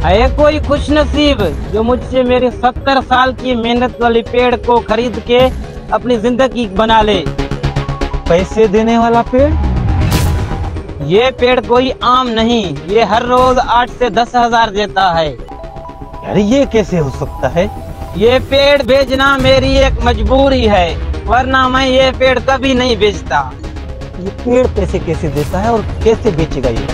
है कोई खुश नसीब जो मुझसे मेरे 70 साल की मेहनत वाली पेड़ को खरीद के अपनी जिंदगी बना ले। पैसे देने वाला पेड़? ये पेड़ कोई आम नहीं, ये हर रोज 8 से 10 हजार देता है। अरे ये कैसे हो सकता है? ये पेड़ बेचना मेरी एक मजबूरी है, वरना मैं ये पेड़ कभी नहीं बेचता। ये पेड़ पैसे कैसे देता है और कैसे बेचेगा ये?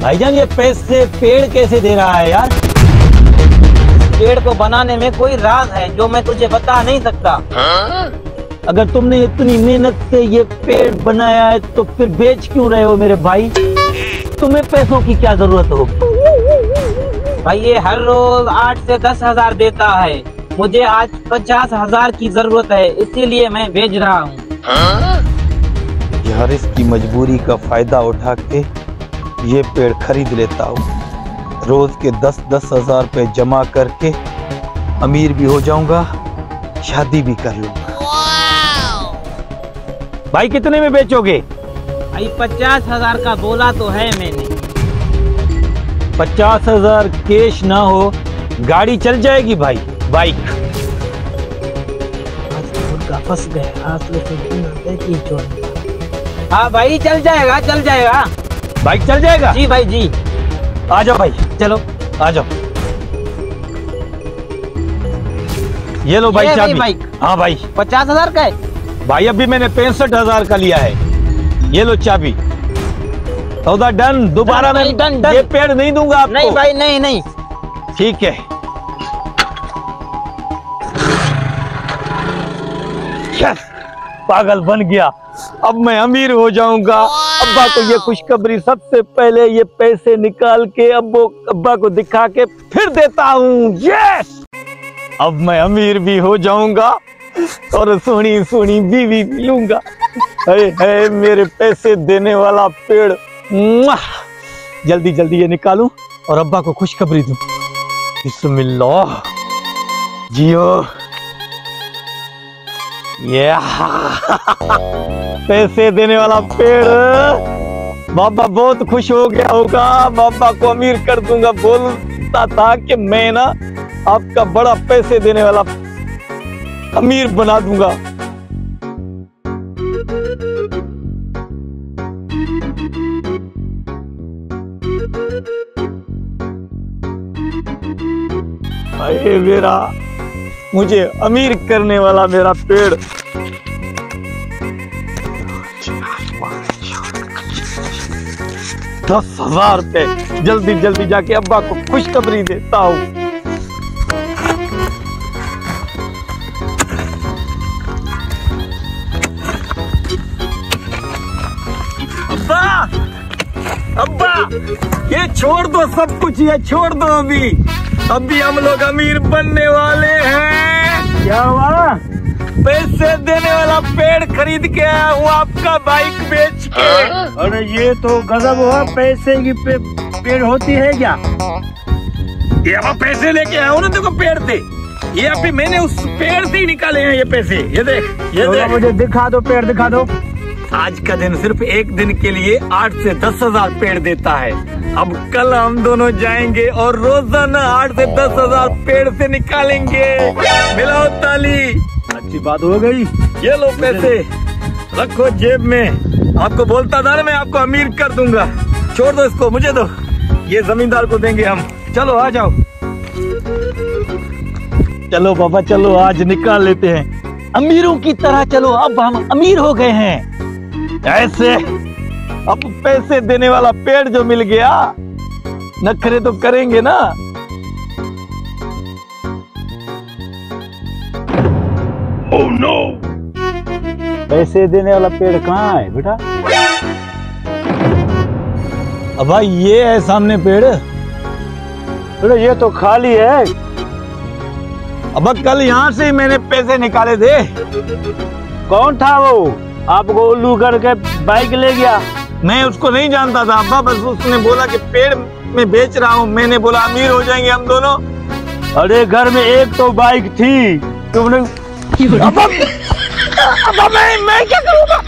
भाईजान ये पैसे पेड़ कैसे दे रहा है यार? पेड़ को बनाने में कोई राज है जो मैं तुझे बता नहीं सकता। अगर तुमने इतनी मेहनत से ये पेड़ बनाया है तो फिर बेच क्यों रहे हो मेरे भाई? तुम्हें पैसों की क्या जरूरत हो? भाई ये हर रोज 8 से 10 हजार देता है, मुझे आज 50 हजार की जरूरत है, इसीलिए मैं भेज रहा हूँ। यार इसकी मजबूरी का फायदा उठा के ये पेड़ खरीद लेता हूँ। रोज के 10-10 हजार रुपए जमा करके अमीर भी हो जाऊंगा, शादी भी कर लूंगा। भाई कितने में बेचोगे? भाई 50 हजार का बोला तो है मैंने। 50 हजार कैश ना हो, गाड़ी चल जाएगी भाई, बाइक। फंस गए। हाँ भाई चल जाएगा, चल जाएगा। बाइक चल जाएगा? जी भाई जी। आ जाओ भाई, चलो आ जाओ। ये लो भाई चाबी। बाइक? हाँ भाई। 50 हजार का है भाई, अभी मैंने 65 हजार का लिया है। ये लो चाबी। सौदा डन। दोबारा मैं ये पेड़ नहीं दूंगा आपको। नहीं भाई, नहीं नहीं। ठीक है। पागल बन गया, अब मैं अमीर हो जाऊंगा। अब्बा को ये खुशखबरी सबसे पहले ये पैसे निकाल के अब्बा को दिखा के फिर देता हूँ। यस, अब मैं अमीर भी हो जाऊंगा और सोनी सोनी बीवी भी लूंगा। है मेरे पैसे देने वाला पेड़। जल्दी जल्दी ये निकालूं और अब्बा को खुशखबरी दूं। बिस्मिल्लाह, जियो। ये पैसे देने वाला पेड़। बाबा बहुत खुश हो गया होगा, बाबा को अमीर कर दूंगा। बोलता था कि मैं ना आपका बड़ा पैसे देने वाला अमीर बना दूंगा। अरे मेरा मुझे अमीर करने वाला मेरा पेड़। 10,000 रुपए। जल्दी जल्दी जाके अब्बा को खुशखबरी देता हूँ। अब्बा, अब्बा, ये छोड़ दो सब कुछ, ये छोड़ दो। अभी हम लोग अमीर बनने वाले हैं। क्या हुआ? पैसे देने वाला पेड़ खरीद के आया हूँ आपका, बाइक बेच के। अरे ये तो गजब हुआ। पैसे की पेड़ होती है क्या? ये अब पैसे लेके आया हूँ ना, देखो पेड़ थे ये। अभी मैंने उस पेड़ से ही निकाले हैं ये पैसे। ये देख, ये देख। मुझे दिखा दो, पेड़ दिखा दो। आज का दिन सिर्फ एक दिन के लिए 8 से 10 हजार पेड़ देता है। अब कल हम दोनों जाएंगे और रोजाना 8 से 10 हजार पेड़ से निकालेंगे। मिलाओ ताली। अच्छी बात हो गई। ये लो पैसे, रखो जेब में। आपको बोलता था ना मैं आपको अमीर कर दूंगा। छोड़ दो इसको, मुझे दो। ये जमींदार को देंगे हम। चलो आ जाओ। चलो बाबा चलो, आज निकाल लेते हैं अमीरों की तरह। चलो अब हम अमीर हो गए हैं ऐसे। अब पैसे देने वाला पेड़ जो मिल गया, नखरे तो करेंगे ना। Oh no! पैसे देने वाला पेड़ कहाँ है बेटा? अब भाई ये है सामने पेड़। बेटा ये तो खाली है। अब कल यहाँ से ही मैंने पैसे निकाले थे। कौन था वो? आपको उल्लू करके बाइक ले गया? मैं उसको नहीं जानता था अब्बा, बस उसने बोला कि पेड़ में बेच रहा हूँ। मैंने बोला अमीर हो जाएंगे हम दोनों। अरे घर में एक तो बाइक थी, तुमने। अब मैं क्या करूँगा?